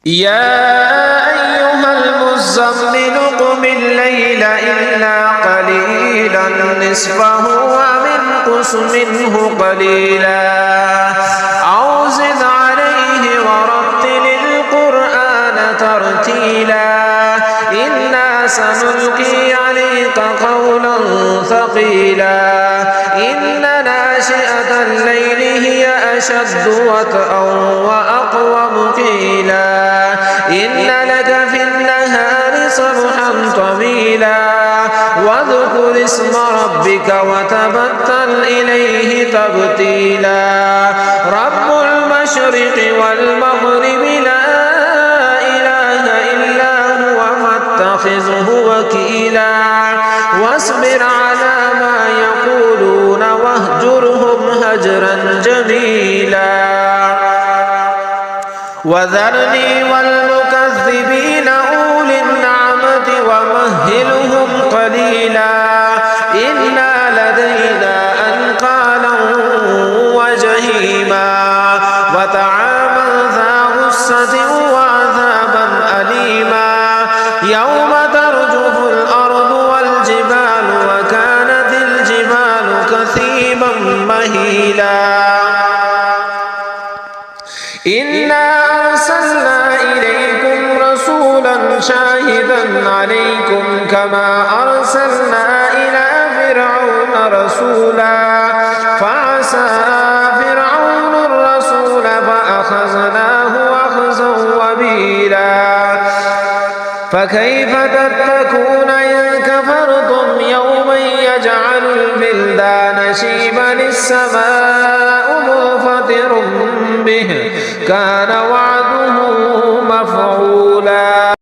يا أيها المزمل قم الليل إلا قليلا نصفه وانقص منه قليلا أو زد عليه ورتل القرآن ترتيلا إنا سنلقي عليك قولا ثقيلا إن ناشئة الليل هي أشد وطئا وأقوم قيلا إن لك في النهار سبحا طويلا واذكر اسم ربك وتبتل إليه تبتيلا رب المشرق والمغرب لا إله إلا هو فاتخذه وكيلا واصبر على ما يقولون واهجرهم هجرا جميلا وذرني والمكذبين أولي النعمة ومهلهم قليلا إن لدينا أنقالا وجحيما وطعاما ذا غصة وعذابا أليما يوم ترجف الأرض والجبال وكانت الجبال كثيبا مهيلا إنا أرسلنا إليكم رسولا شاهدا عليكم كما أرسلنا إلى فرعون رسولا فعصى فرعون الرسول فأخذناه أخذا وبيلا فكيف تتقون إن كفرتم يوما يجعل البلدان شيبا السماء منفطر به كان وعده